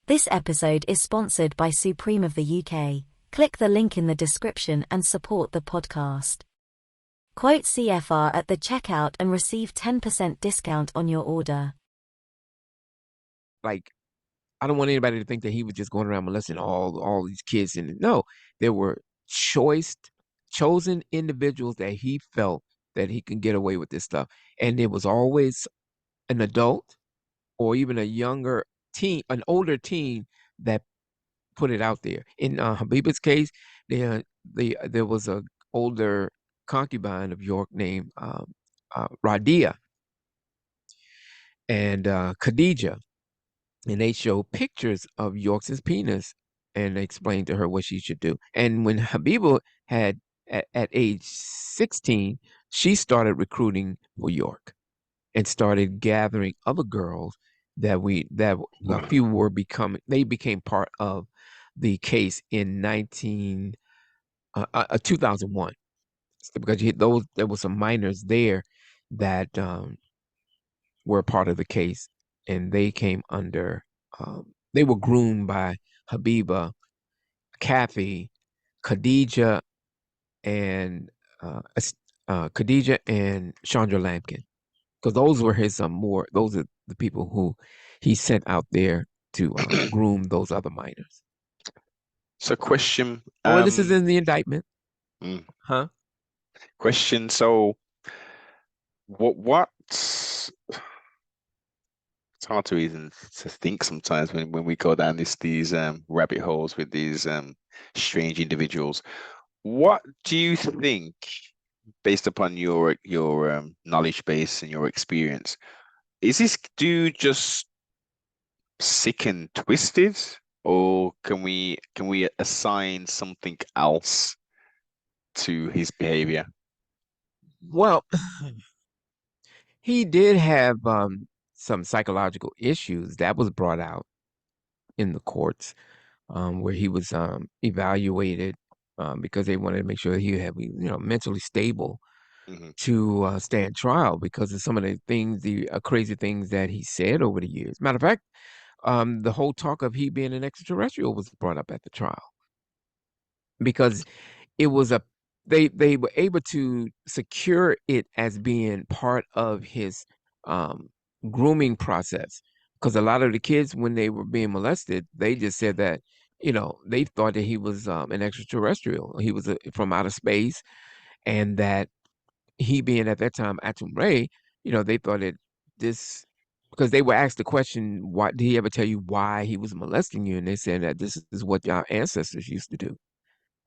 This episode is sponsored by Supreme of the UK. Click the link in the description and support the podcast. Quote CFR at the checkout and receive 10% discount on your order. Like, I don't want anybody to think that he was just going around molesting all these kids. And no, there were chosen individuals that he felt that he can get away with this stuff. And it was always an adult or even a younger teen, an older teen that put it out there. In Habiba's case, there was a older concubine of York named Radia and Khadijah, and they showed pictures of York's penis and they explained to her what she should do. And when Habiba had at age 16, she started recruiting for York and started gathering other girls that a few were became part of the case in 2001, because there were some minors there that were part of the case, and they came under they were groomed by Habiba, Kathy, Khadijah, and Khadijah and Chandra Lampkin, because those were his those are the people who he sent out there to groom those other minors. So question. Well, this is in the indictment. Huh? Question. So what's it's hard to even to think sometimes when we go down these rabbit holes with these strange individuals. What do you think, based upon your knowledge base and your experience, is this dude just sick and twisted, or can we assign something else to his behavior? Well, he did have some psychological issues that was brought out in the courts, where he was evaluated because they wanted to make sure he had, mentally stable to stand trial because of some of the things, the crazy things that he said over the years. Matter of fact, the whole talk of he being an extraterrestrial was brought up at the trial because it was they were able to secure it as being part of his grooming process, because a lot of the kids, when they were being molested, they just said that they thought that he was an extraterrestrial, he was from outer space, and that he being at that time Atum Ray, they thought that this, because they were asked the question, why did he ever tell you why he was molesting you, and they said that this is what our ancestors used to do.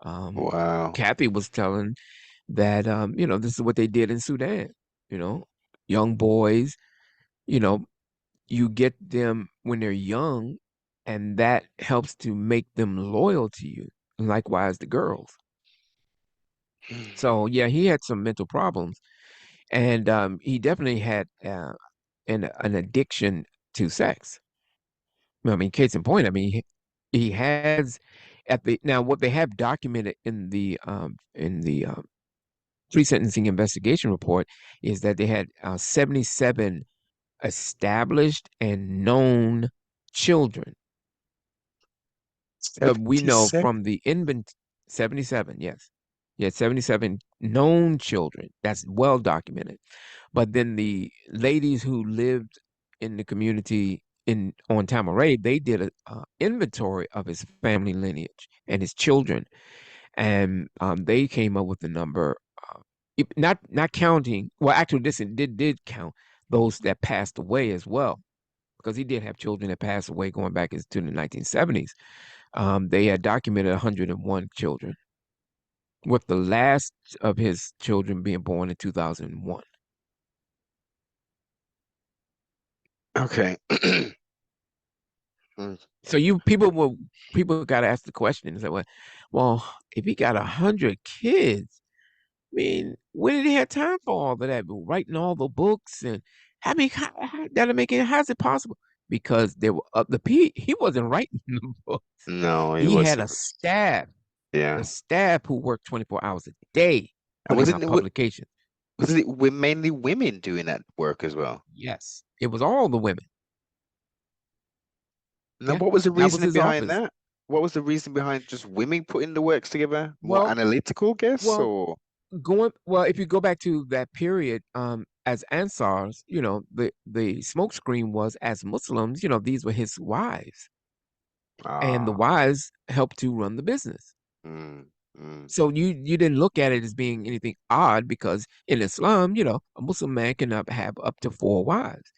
Wow. Kathy was telling that this is what they did in Sudan. Young boys, you know, you get them when they're young, and that helps to make them loyal to you. And likewise, the girls. So yeah, he had some mental problems, and he definitely had an addiction to sex. I mean, case in point, I mean, he has now what they have documented in the pre-sentencing investigation report is that they had 77 established and known children. We know 77? from the 77, yes. Yeah, 77 known children. That's well documented. But then the ladies who lived in the community on Tamaray, they did an inventory of his family lineage and his children, and they came up with the number, not counting. Well, actually, this did count those that passed away as well, because he did have children that passed away going back to the 1970s. They had documented 101 children, with the last of his children being born in 2001. Okay. So people got to ask the question and say, well, if he got 100 kids, I mean, when did he have time for all of that? Writing all the books, and that'll make it. How's it possible? Because there were he wasn't writing the books. No, it He had a wasn't. staff, Yeah. the staff who worked 24 hours a day And putting out publications. was it mainly women doing that work as well? Yes, it was all the women. Now, Yeah, what was the that was reasoning his behind office. that? What was the reason behind just women putting the works together? More Well, analytical, guess, well, or if you go back to that period, as Ansars, the smokescreen was as Muslims, these were his wives, and the ah, wives helped to run the business. mm, mm, So you didn't look at it as being anything odd because in Islam, a Muslim man can have up to four wives.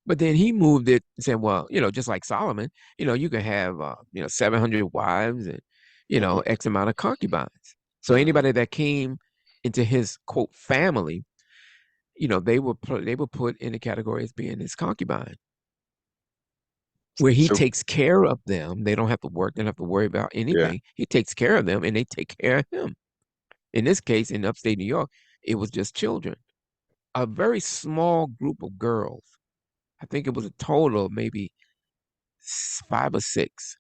But then he moved it and said, well, just like Solomon, you can have 700 wives and hmm X amount of concubines. So hmm anybody that came into his quote family, they were put in the category as being his concubine, where he So takes care of them. They don't have to work, they don't have to worry about yeah, anything. He takes care of them and they take care of him. In this case, in upstate New York, it was just children, a very small group of girls. I think it was a total of maybe five or six.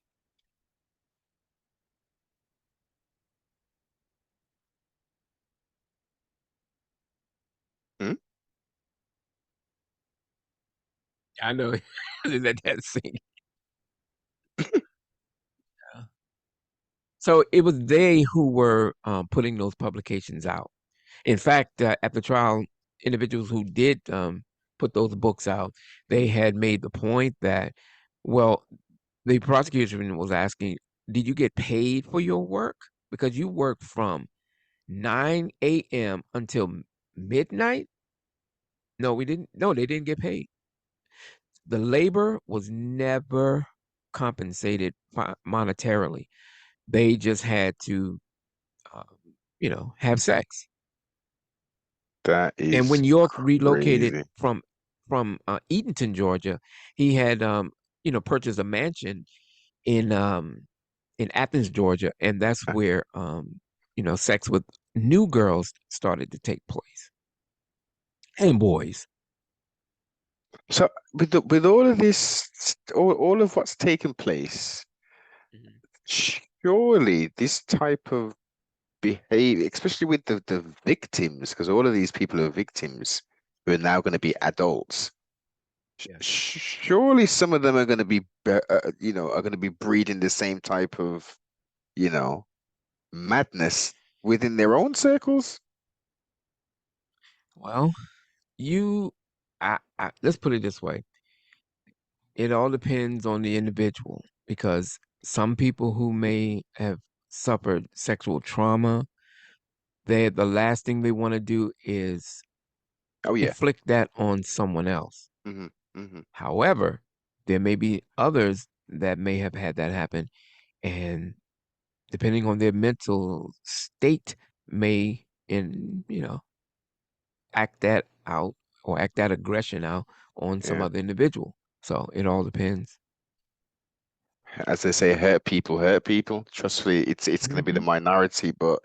mm, I know that scene. So it was they who were putting those publications out. In fact, at the trial, individuals who did put those books out, they had made the point that, well, the prosecution was asking, did you get paid for your work? Because you worked from 9 a.m. until midnight. No, we didn't. No, they didn't get paid. The labor was never compensated monetarily. They just had to, uh, have sex. that And is when York relocated crazy. from Eatonton, Georgia, he had purchased a mansion in in Athens, Georgia, and that's where sex with new girls started to take place and boys. So with all of this, all of what's taken place, Mhm. surely this type of behavior, especially with the victims, because all of these people are victims who are now going to be adults. Yeah. Surely some of them are going to be, are going to be breeding the same type of, you know, madness within their own circles. Well, you, let's put it this way. It all depends on the individual because some people who may have suffered sexual trauma, the last thing they want to do is Oh yeah. inflict that on someone else. hmm hmm However, there may be others that may have had that happen, and depending on their mental state, may act that out or act that aggression out on some Yeah. other individual. So it all depends. As they say, hurt people hurt people. Trust me, it's going to be the Hmm. minority, but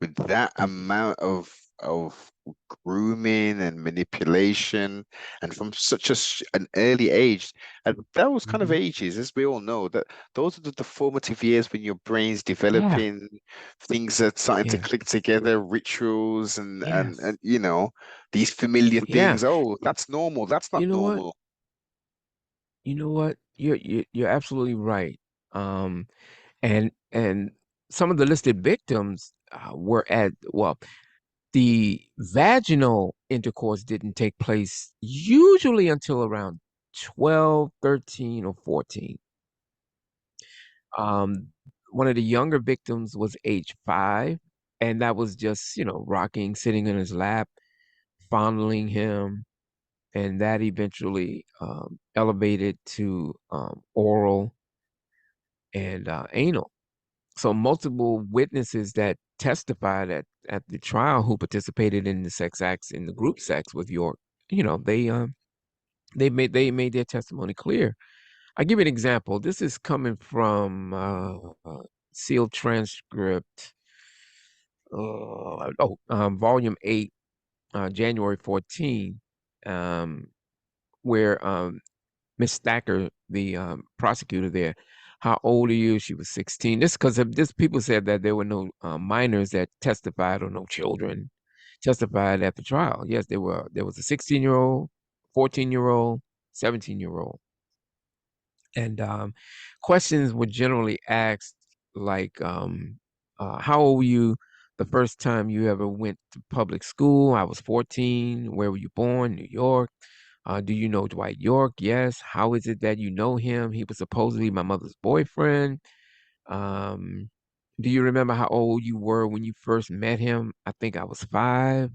with that Hmm. amount of grooming and manipulation, and from such an early age, at those kind of Hmm. ages, as we all know, that those are the formative years when your brain's Yeah. developing, things are starting to Yeah. click together, rituals and Yes. these familiar Yeah. things. Oh, that's normal. That's not You know what? normal. You know what? You're absolutely right. Um, and some of the listed victims were at well, the vaginal intercourse didn't take place usually until around 12, 13, or 14. Um, one of the younger victims was age 5, and that was just, rocking, sitting in his lap, fondling him, and that eventually elevated to oral and anal. So multiple witnesses that testified at the trial who participated in the sex acts in the group sex with York, they made their testimony clear. I give you an example. This is coming from sealed transcript, volume 8, January 14, um, where Miss Stacker, the prosecutor there, how old are you? She was 16. This because of this, people said that there were no minors that testified or no children testified at the trial. Yes, there was a 16-year-old, 14-year-old, 17-year-old. And questions were generally asked like, how old were you the first time you ever went to public school? I was 14. Where were you born? New York. Do you know Dwight York? Yes. How is it that you know him? He was supposedly my mother's boyfriend. Um, do you remember how old you were when you first met him? I think I was 5.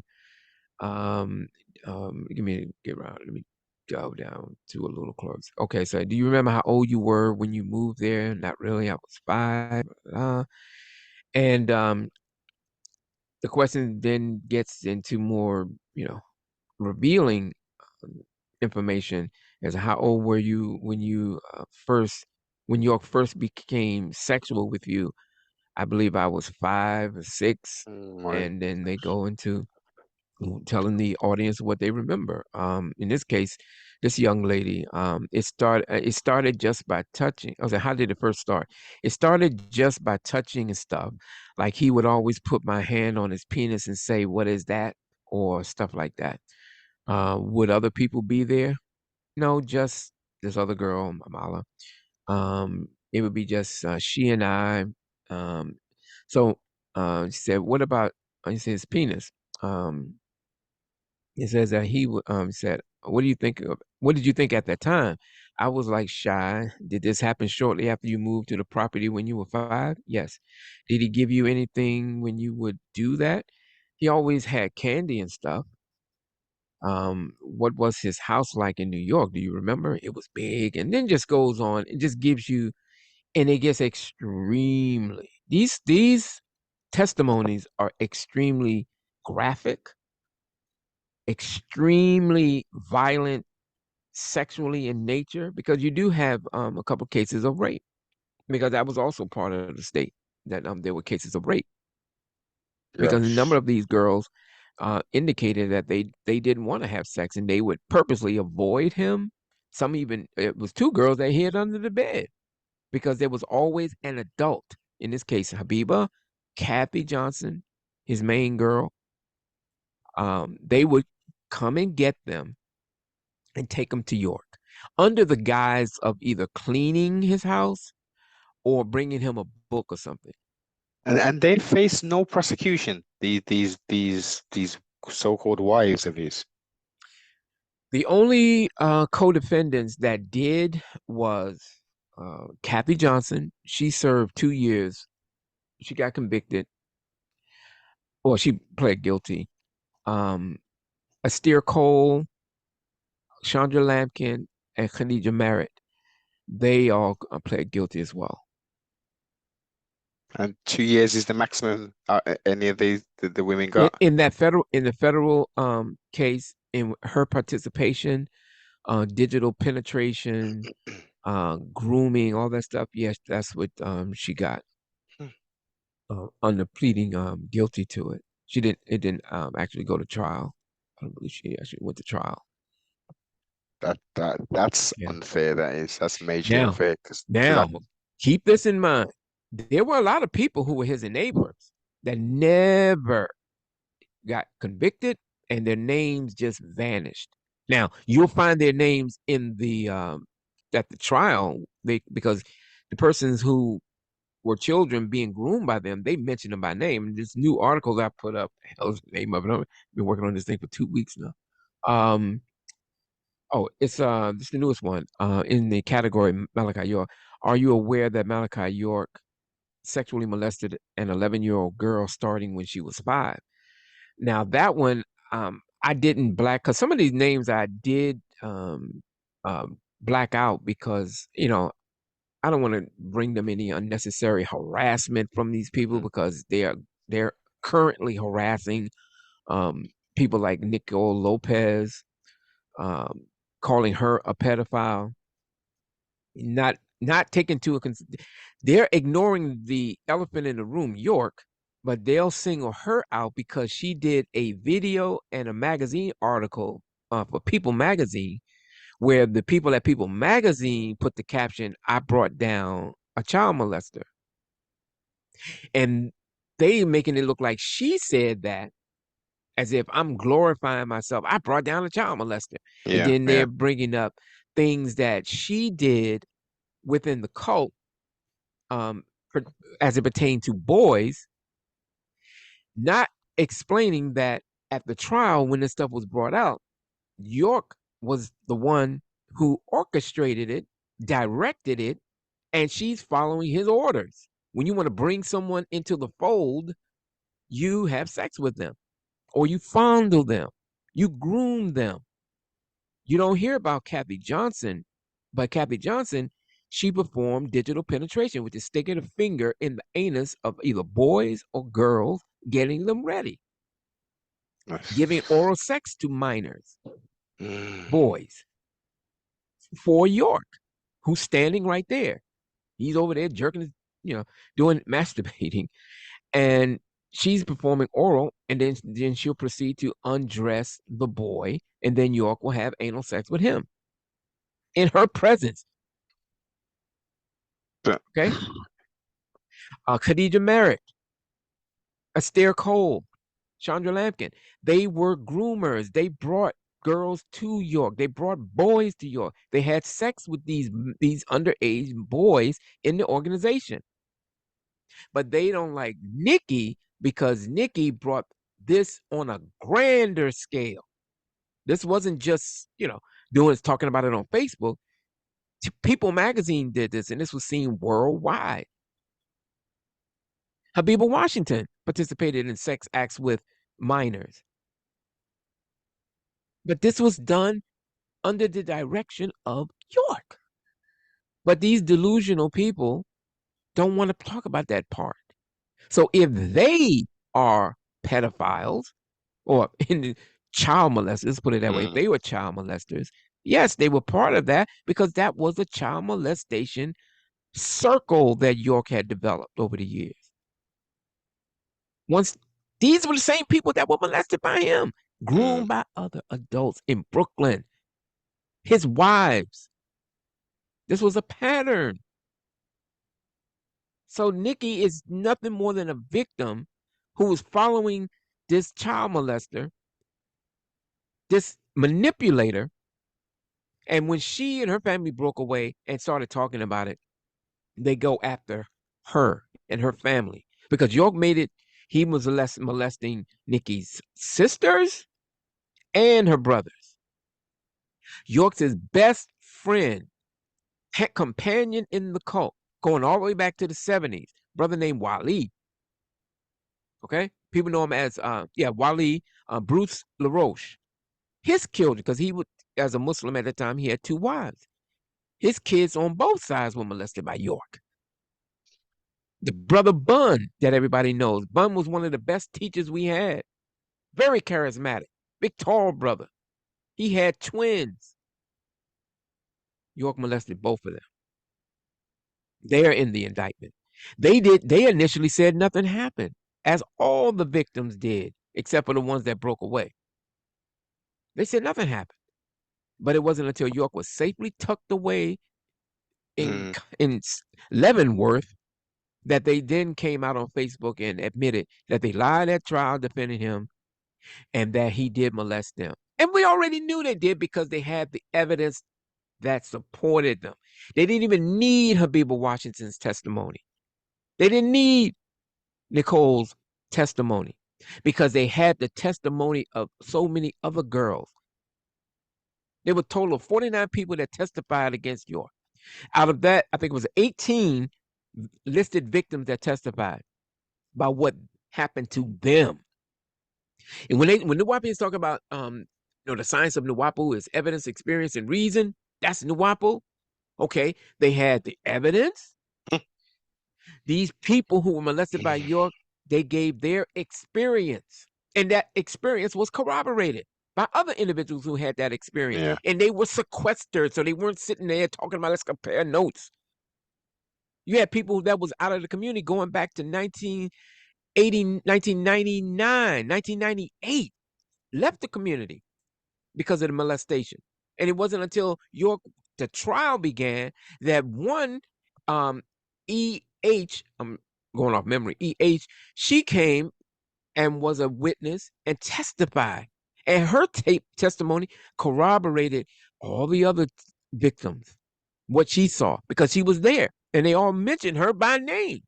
Um, get around. Let me go down to a little close. Okay, so do you remember how old you were when you moved there? Not really. I was 5. And the question then gets into more, revealing um, information as how old were you when when York first became sexual with you. I believe I was 5 or 6, My, and then they go into telling the audience what they remember. In this case, this young lady, it started just by touching. I was like, how did it first start? It started just by touching and stuff. Like he would always put my hand on his penis and say, "What is that?" or stuff like that. Would other people be there? No, just this other girl, Amala. It would be just she and I. Um, so she said, "What about?" He said, "His penis." Um, it says that said, "What do you think of? What did you think at that time?" I was like shy. Did this happen shortly after you moved to the property when you were 5? Yes. Did he give you anything when you would do that? He always had candy and stuff. What was his house like in New York? Do you remember? It was big, and then just goes on. It just gives you, and it gets extremely. These testimonies are extremely graphic, extremely violent sexually in nature, because you do have a couple cases of rape, because that was also part of the state that there were cases of rape, yeah. because a number of these girls indicated that they didn't want to have sex and they would purposely avoid him. Some even, it was 2 girls that hid under the bed because there was always an adult. In this case, Habiba, Kathy Johnson, his main girl. They would come and get them and take them to York under the guise of either cleaning his house or bringing him a book or something. And they face no prosecution. These so-called wives of his. The only co-defendants that did was Kathy Johnson. She served 2 years. She got convicted, or she pled guilty. Um, Astir Cole, Chandra Lampkin, and Khadija Merritt, they all pled guilty as well. And 2 years is the maximum any of the women In, got. in the federal case, in her participation, digital penetration, grooming, all that stuff. Yes, that's what she got under pleading guilty to it. She didn't. It didn't actually go to trial. I don't believe she actually went to trial. That's Yeah. unfair. That's majorly Now, unfair because now, keep this in mind. There were a lot of people who were his enablers that never got convicted, and their names just vanished. Now, you'll find their names in the at the trial, because the persons who were children being groomed by them, they mention them by name. This new article that I put up, hell's the name of it. I've been working on this thing for 2 weeks now. Um, oh, it's the newest one. In the category Malachi York. Are you aware that Malachi York sexually molested an 11-year-old girl starting when she was 5? Now that one, I didn't black, because some of these names I did black out, because I don't want to bring them any unnecessary harassment from these people, because they're currently harassing um, people like Nicole Lopez, um, calling her a pedophile, not taking to a they're ignoring the elephant in the room, York, but they'll single her out because she did a video and a magazine article for People Magazine, where the people at People Magazine put the caption, "I brought down a child molester," and they making it look like she said that, as if I'm glorifying myself. I brought down a child molester, and yeah, then yeah. they're bringing up things that she did within the cult, as it pertained to boys, not explaining that at the trial when this stuff was brought out, York was the one who orchestrated it, directed it, and she's following his orders. When you want to bring someone into the fold, you have sex with them, or you fondle them, you groom them. You don't hear about Kathy Johnson, but Kathy Johnson, she performed digital penetration, which is sticking a finger in the anus of either boys or girls, getting them ready, giving oral sex to minors, boys, for York, who's standing right there. He's over there jerking his, doing masturbating, and she's performing oral, and then she'll proceed to undress the boy, and then York will have anal sex with him in her presence. Okay. Khadija Merritt, Esther Cole, Chandra Lampkin, they were groomers. They brought girls to York. They brought boys to York. They had sex with these underage boys in the organization. But they don't like Nikki because Nikki brought this on a grander scale. This wasn't just, talking about it on Facebook. People Magazine did this, and this was seen worldwide. Habiba Washington participated in sex acts with minors. But this was done under the direction of York. But these delusional people don't want to talk about that part. So if they are pedophiles or in child molesters, let's put it that way, if they were child molesters, yes, they were part of that because that was a child molestation circle that York had developed over the years. Once these were the same people that were molested by him, groomed by other adults in Brooklyn, his wives. This was a pattern. So Nikki is nothing more than a victim who was following this child molester, this manipulator. And when she and her family broke away and started talking about it, they go after her and her family because York made it. He was molesting Nikki's sisters and her brothers. York's his best friend, companion in the cult, going all the way back to the 70s, brother named Wali. Okay? People know him as, Wali, Bruce LaRoche. His children, because he was, as a Muslim at the time, he had 2 wives. His kids on both sides were molested by York. The brother Bun that everybody knows. Bun was one of the best teachers we had. Very charismatic. Big, tall brother. He had twins. York molested both of them. They're in the indictment. They initially said nothing happened, as all the victims did, except for the ones that broke away. They said nothing happened. But it wasn't until York was safely tucked away in Leavenworth that they then came out on Facebook and admitted that they lied at trial defending him and that he did molest them. And we already knew they did because they had the evidence that supported them. They didn't even need Habiba Washington's testimony. They didn't need Nicole's testimony because they had the testimony of so many other girls. There were a total of 49 people that testified against York. Out of that, I think it was 18 listed victims that testified about what happened to them. And when Nuwaubians talk about the science of Nuwaubu is evidence, experience, and reason, that's Nuwaubu. Okay, they had the evidence. These people who were molested by York, they gave their experience, and that experience was corroborated by other individuals who had that experience. Yeah. And they were sequestered, so they weren't sitting there talking about let's compare notes. You had people that was out of the community going back to 1980, 1999, 1998, left the community because of the molestation. And it wasn't until the trial began that one E.H., I'm going off memory, E.H., she came and was a witness and testified. And her testimony corroborated all the other victims what she saw because she was there, and they all mentioned her by name.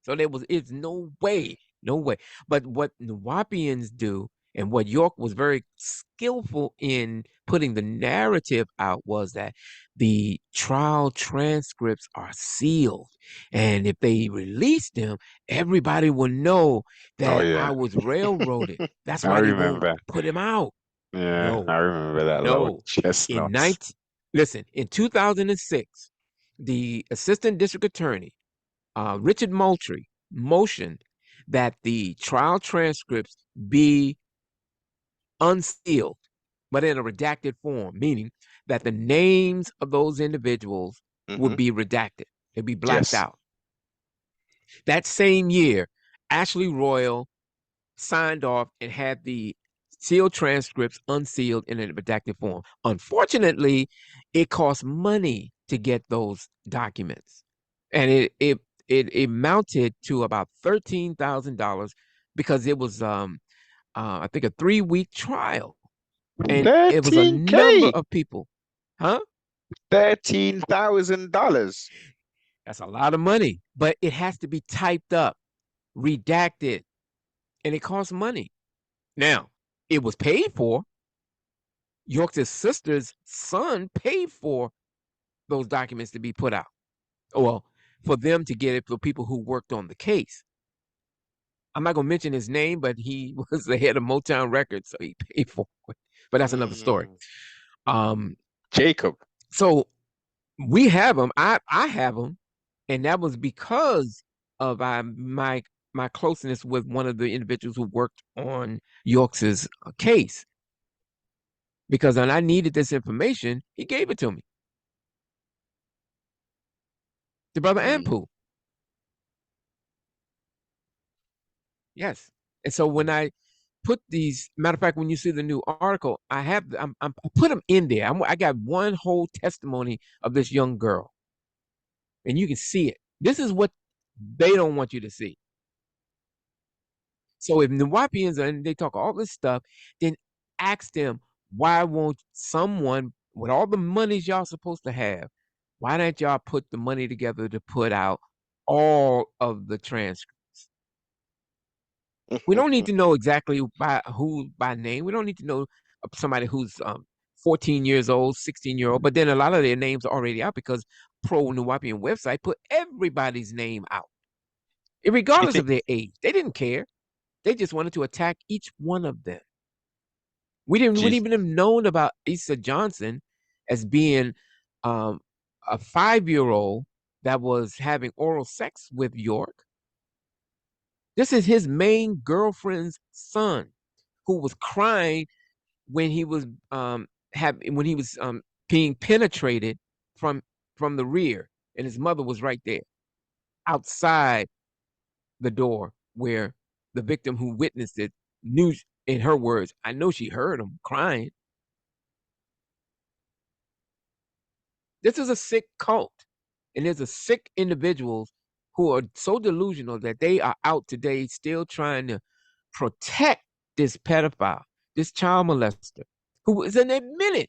So it's no way, no way. But what Nuwaubians do, and what York was very skillful in putting the narrative out, was that the trial transcripts are sealed, and if they release them, everybody will know Oh that I yeah. was railroaded. That's I why they won't remember. put him out. Yeah, No, I remember that loud no. In chestnuts. 19, listen, in 2006, the assistant district attorney Richard Moultrie motioned that the trial transcripts be unsealed, but in a redacted form, meaning that the names of those individuals would Hmm. be redacted, they'd be blacked Yes. out. That same year, Ashley Royal signed off and had the sealed transcripts unsealed in a redacted form. Unfortunately, it cost money to get those documents, and it amounted to about $13,000 because it was I think a 3-week trial, and it was a number 13K. of people. Huh? $13,000. That's a lot of money, but it has to be typed up, redacted, and it costs money. Now, it was paid for. York's sister's son paid for those documents to be put out. Well, for them to get it for people who worked on the case. I'm not going to mention his name, but he was the head of Motown Records, so he paid for it. But that's another story. Mm. Um, Jacob. so we have them. I have them, and that was because of my closeness with one of the individuals who worked on York's case. Because when I needed this information, he gave it to me. The brother Mm. Ampu. Yes. And so when I put these, matter of fact, when you see the new article, I put them in there. I got one whole testimony of this young girl, and you can see it. This is what they don't want you to see. So if Nuwaubians and they talk all this stuff, then ask them, why won't someone with all the monies y'all supposed to have, why don't y'all put the money together to put out all of the transcripts? We don't need to know exactly by name. We don't need to know somebody who's 14 years old, 16-year-old, but then a lot of their names are already out because Pro Nuwaubian website put everybody's name out, Do you regardless think? of their age. They didn't care. They just wanted to attack each one of them. Do you, Wouldn't even have known about Issa Johnson as being um, a 5-year-old that was having oral sex with York. This is his main girlfriend's son, who was crying when he was being penetrated from the rear, and his mother was right there outside the door where the victim who witnessed it knew, in her words, I know she heard him crying. This is a sick cult, and there's a sick individuals who are so delusional that they are out today still trying to protect this pedophile, this child molester, who is an admitted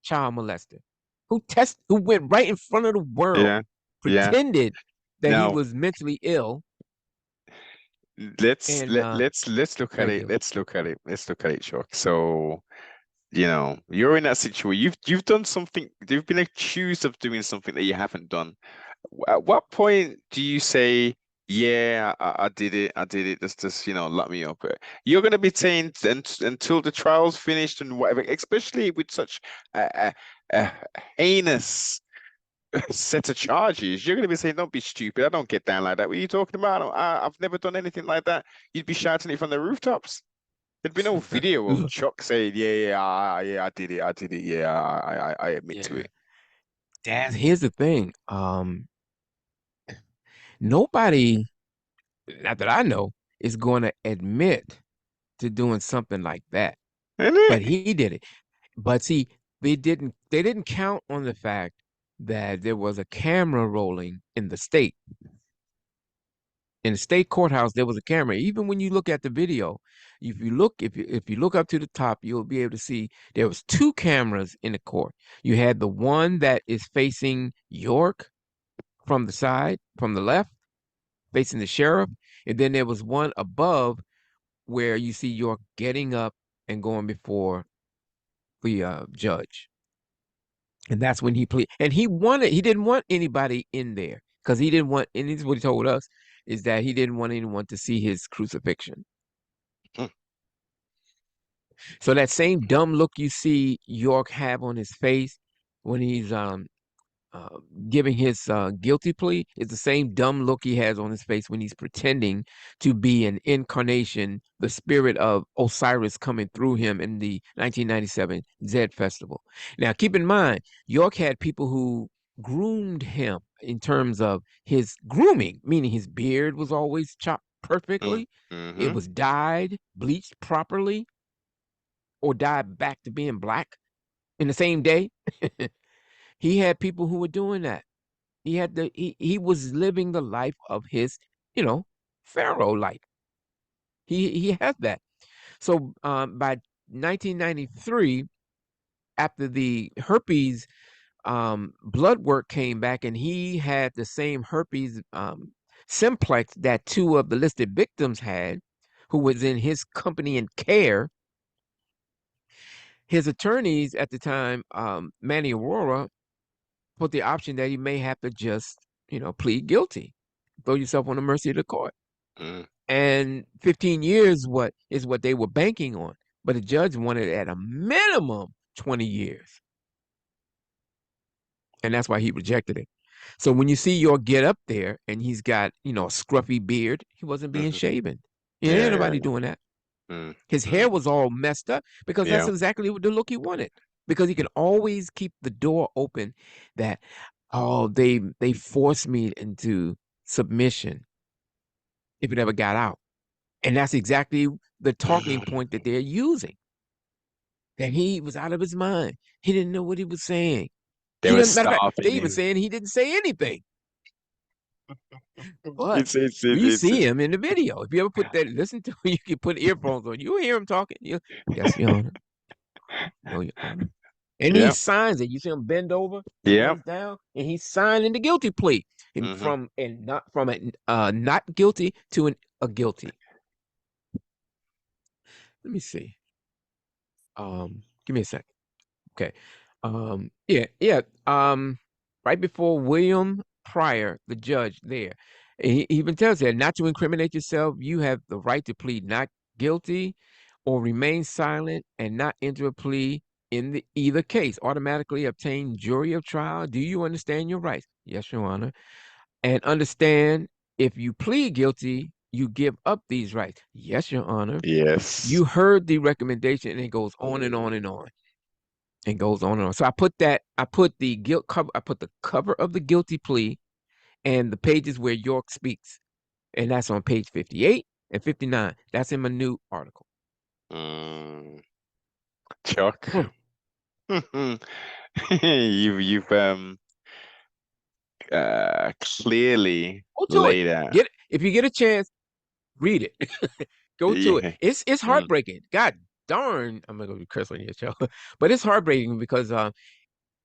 child molester, who went right in front of the world, yeah, yeah. pretended that he Now was mentally ill, let's and let let's look at thank it. you. Let's look at it, Chuck. So, you're in that situation. You've done something. You've been accused of doing something that you haven't done. At what point do you say, "Yeah, I did it. I did it. Just lock me up"? You're going to be saying until the trial's finished and whatever, especially with such a heinous set of charges. You're going to be saying, "Don't be stupid. I don't get down like that. What are you talking about? I've never done anything like that." You'd be shouting it from the rooftops. There'd be no video of Chuck saying, "Yeah, yeah, yeah, I did it. I did it. Yeah, I admit to Yeah, it." here's the thing. Nobody, not that I know, is going to admit to doing something like that. Isn't But it? he did it. But see, they didn't count on the fact that there was a camera rolling in the state. in the state courthouse, there was a camera. Even when you look at the video, if you look up to the top, you'll be able to see there was two cameras in the court. You had the one that is facing York from the side, from the left, facing the sheriff, and then there was one above where you see York getting up and going before the judge. And that's when he pleaded. And he didn't want anybody in there because he didn't want, and this is what he told us, is that he didn't want anyone to see his crucifixion. Hmm. So that same dumb look you see York have on his face when he's uh, giving his guilty plea is the same dumb look he has on his face when he's pretending to be an incarnation, the spirit of Osiris coming through him in the 1997 Zed Festival. Now, keep in mind, York had people who groomed him in terms of his grooming, meaning his beard was always chopped perfectly, it Mm-hmm. was dyed, bleached properly, or dyed back to being black in the same day. He had people who were doing that. He was living the life of his, Pharaoh like. He had that. So by 1993, after the herpes blood work came back, and he had the same herpes simplex that two of the listed victims had, who was in his company and care. His attorneys at the time, Manny Aurora, put the option that he may have to just, plead guilty, throw yourself on the mercy of the court. Mm. And 15 years what they were banking on. But the judge wanted at a minimum 20 years. And that's why he rejected it. So when you see York get up there and he's got, a scruffy beard, he wasn't being Mm-hmm. shaven. Yeah, Ain't yeah, nobody yeah. doing that. Mm. His hair Mm. was all messed up because that's Yeah. exactly the look he wanted. Because he can always keep the door open that, oh, they forced me into submission if it ever got out. And that's exactly the talking point that they're using. That he was out of his mind. He didn't know what he was saying. They He were didn't, matter of fact, they starving even him. saying he didn't say anything. But It's we see him in the video. If you ever put that, listen to him, you can put earphones on. You hear him talking. Yes, Your Honor. No, Your Honor. And he yeah. signs it. You see him bend over, he Yeah. bends down, and he's signing the guilty plea. And Mm-hmm. from a not guilty to a guilty. Let me see. Give me a sec. Okay. Yeah. Right before William Pryor, the judge there, he even tells you not to incriminate yourself. You have the right to plead not guilty or remain silent and not enter a plea in either case. Automatically obtain jury of trial. Do you understand your rights? Yes, Your Honor. And understand if you plead guilty, you give up these rights. Yes, Your Honor. Yes. You heard the recommendation, and it goes on and on Mm. and on and goes on and on. So I put the guilt cover, I put the cover of the guilty plea and the pages where York speaks. And that's on page 58 and 59. That's in my new article. Mm. Chuck. Hmm. You've clearly Go to it. laid out. If you get a chance, read it. Go to it. Yeah. It's Mm. heartbreaking. God darn, I'm gonna go to curse on your show. But it's heartbreaking because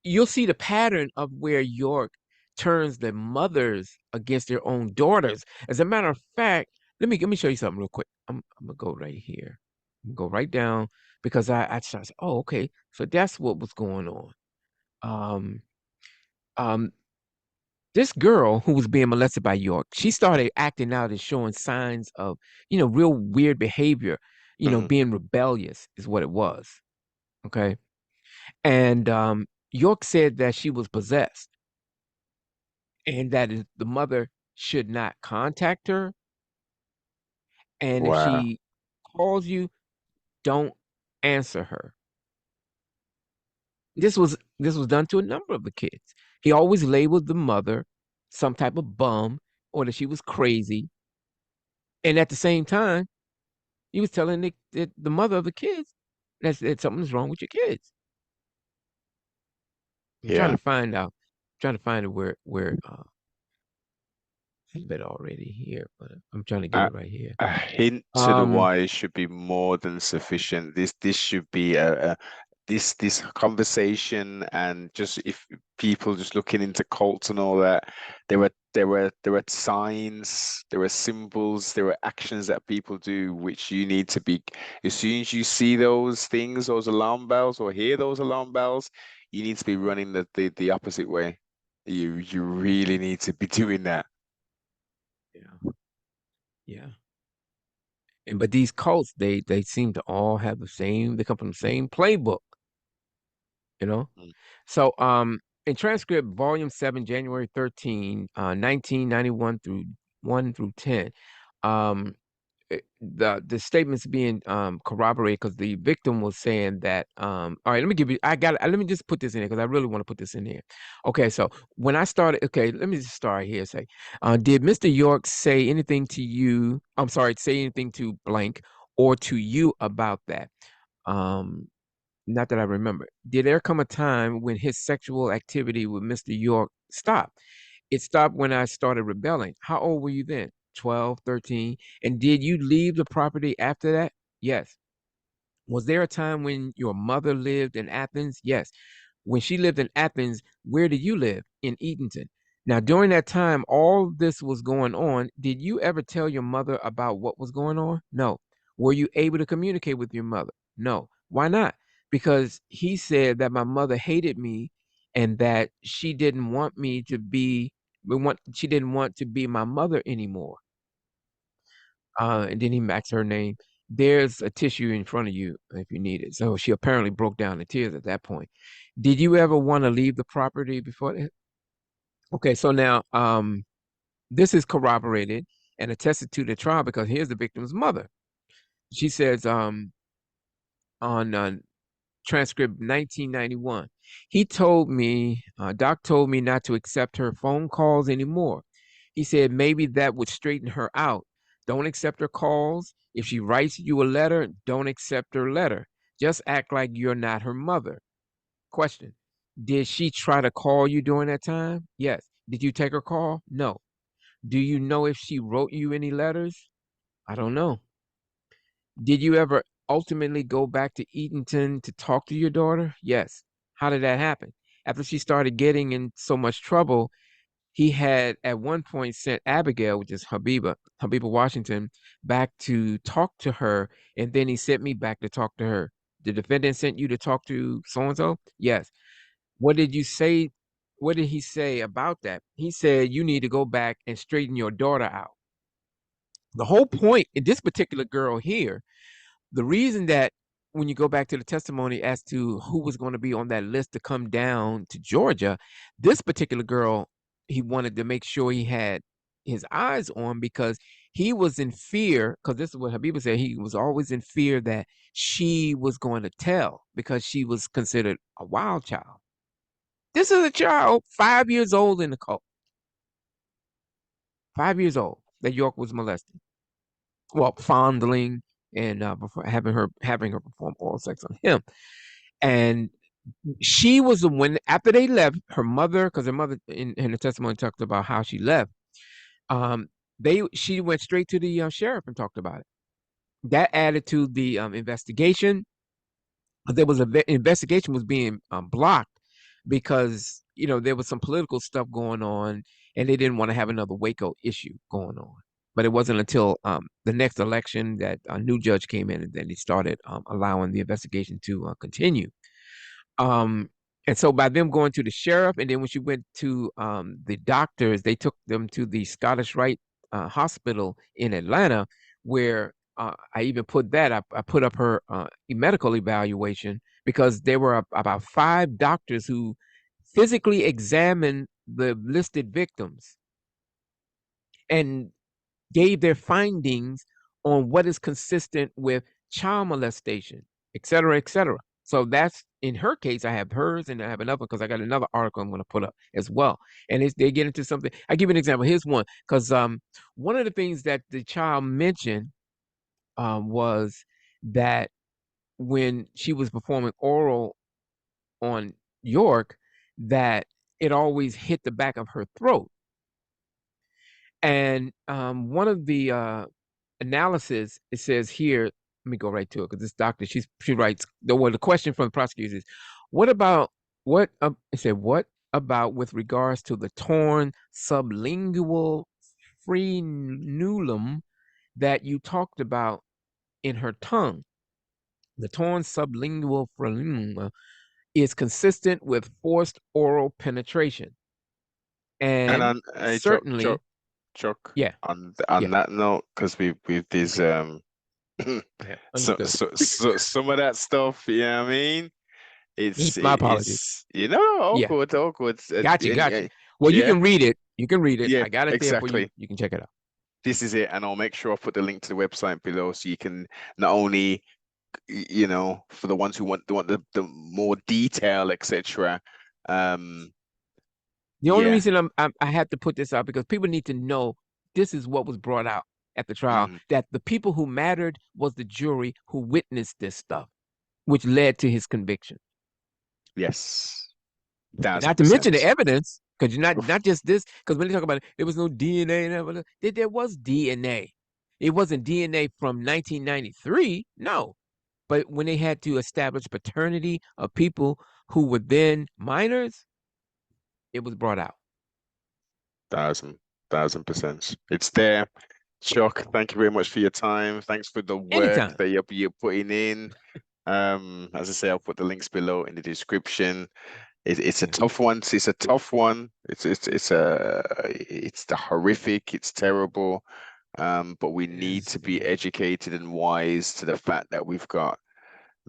you'll see the pattern of where York turns the mothers against their own daughters. As a matter of fact, let me show you something real quick. I'm gonna go right here. Go right down because I started. Oh, okay. So that's what was going on. Um, um, this girl who was being molested by York, she started acting out and showing signs of, real weird behavior. Mm. Being rebellious is what it was. Okay, and York said that she was possessed and that the mother should not contact her. And if Wow. she calls you, don't answer her. This was done to a number of the kids. He always labeled the mother some type of bum or that she was crazy. And at the same time, he was telling the mother of the kids that something's wrong with your kids. I'm trying Yeah. to find out, trying to find it where have it already here, but I'm trying to get A, it right here. a hint to the Um, why should be more than sufficient. This should be a this conversation, and just if people just looking into cults and all that, there are signs, there are symbols, there are actions that people do which you need to be, as soon as you see those things, those alarm bells, or hear those alarm bells, you need to be running the opposite way. You really need to be doing that. yeah, yeah. And but these cults, they seem to all have the same. They come from the same playbook, you know. Mm. So in transcript volume 7, January 13, 1991 through 1 through 10, um, the statements being corroborated because the victim was saying that all right, let me give you I got let me just put this in here because I really want to put this in here. Okay, so when I started, okay, let me just start here. Say, did Mr. York say anything to you? I'm sorry, say anything to blank or to you about that? Um, Not that I remember. Did there come a time when his sexual activity with Mr. York stopped? It stopped when I started rebelling. How old were you then? 12, 13. And did you leave the property after that? Yes. Was there a time when your mother lived in Athens? Yes. When she lived in Athens, where did you live? In Eatonton. Now, during that time, all this was going on. Did you ever tell your mother about what was going on? No. Were you able to communicate with your mother? No. Why not? Because he said that my mother hated me and that she didn't want me to be, she didn't want to be my mother anymore. And then he maxed her name. There's a tissue in front of you if you need it. So she apparently broke down in tears at that point. Did you ever want to leave the property before that? Okay, so now this is corroborated and attested to the trial because here's the victim's mother. She says on transcript 1991, he told me, Doc told me not to accept her phone calls anymore. He said maybe that would straighten her out. Don't accept her calls. If she writes you a letter, don't accept her letter. Just act like you're not her mother. Question: did she try to call you during that time? Yes. Did you take her call? No. Do you know if she wrote you any letters? I don't know. Did you ever ultimately go back to Eatonton to talk to your daughter? Yes. How did that happen? After she started getting in so much trouble, he had at one point sent Abigail, which is Habiba Washington, back to talk to her, and then he sent me back to talk to her. The defendant sent you to talk to so and so? Yes. What did you say? What did he say about that? He said you need to go back and straighten your daughter out. The whole point in this particular girl here, the reason that when you go back to the testimony as to who was going to be on that list to come down to Georgia, this particular girl, he wanted to make sure he had his eyes on because he was in fear. Because this is what Habiba said, he was always in fear that she was going to tell because she was considered a wild child. This is a child 5 years old in the cult, 5 years old that York was molesting, well, fondling and having her perform oral sex on him. And she was the one after they left. Her mother, because her mother in the testimony talked about how she left. Um, she went straight to the sheriff and talked about it. That added to the investigation. There was investigation was being blocked because there was some political stuff going on, and they didn't want to have another Waco issue going on. But it wasn't until the next election that a new judge came in, and then they started allowing the investigation to continue. Um, and so by them going to the sheriff, and then when she went to the doctors, they took them to the Scottish Rite Hospital in Atlanta, where I even put that up. I put up her medical evaluation because there were about 5 doctors who physically examined the listed victims and gave their findings on what is consistent with child molestation, et cetera, et cetera. So that's in her case. I have hers, and I have another because I got another article I'm going to put up as well. And they get into something. I give you an example. Here's one because one of the things that the child mentioned was that when she was performing oral on York, that it always hit the back of her throat. And one of the analysis, it says here, let me go right to it because this doctor, she writes, the question from the prosecutors is, what about it said, what about with regards to the torn sublingual frenulum that you talked about in her tongue? The torn sublingual frenulum is consistent with forced oral penetration. And And on certainly, Chuck, yeah, on yeah, that note, because with these okay, yeah, understood. some of that stuff, you know what I mean? My apologies. It's all Yeah, good, all good. gotcha. Well, you Yeah, can read it. You can read it. yeah, I got it there for you. exactly. You can check it out. This is it, and I'll make sure I put the link to the website below so you can not only, for the ones who want the more detail, etc. Um, The only yeah. reason I had to put this out because people need to know this is what was brought out at the trial, Mhm. that the people who mattered was the jury who witnessed this stuff, which led to his conviction. Yes, And thousand not to mention the percent. evidence, because you're Oof. not just this, because when they talk about it, there was no DNA and everything. There was DNA. It wasn't DNA from 1993, no. But when they had to establish paternity of people who were then minors, it was brought out. Thousand percent. It's there. Chuck, thank you very much for your time. Thanks for the work Anytime. that you're putting in. As I say, I'll put the links below in the description. It's a Yeah. tough one. It's a tough one. It's the horrific. It's terrible. But we need to be Yes. educated and wise to the fact that we've got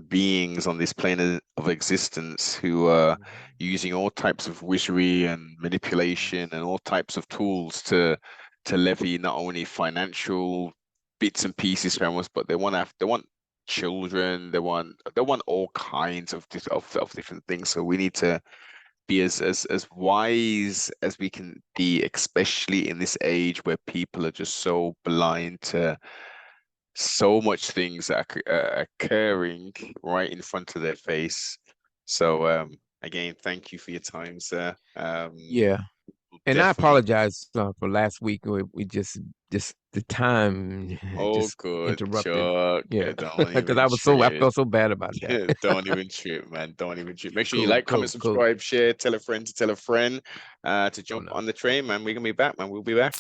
beings on this plane of existence who are Mhm. using all types of wizardry and manipulation Yes. and all types of tools to levy not only financial bits and pieces from us, but they want children, they want all kinds of different things. So we need to be as wise as we can be, especially in this age where people are just so blind to so much things that are occurring right in front of their face. So again, thank you for your time, sir. Yeah. And I Definitely. apologize for last week. We just the time Oh, just good, interrupted. Chuck. Yeah, Don't because even I trip. felt so bad about that. Don't even trip, man. Don't even trip. Make sure you Cool, like, comment, cool, cool. subscribe, share, tell a friend to tell a friend to Oh jump no. on the train, man. We're gonna be back, man. We'll be back.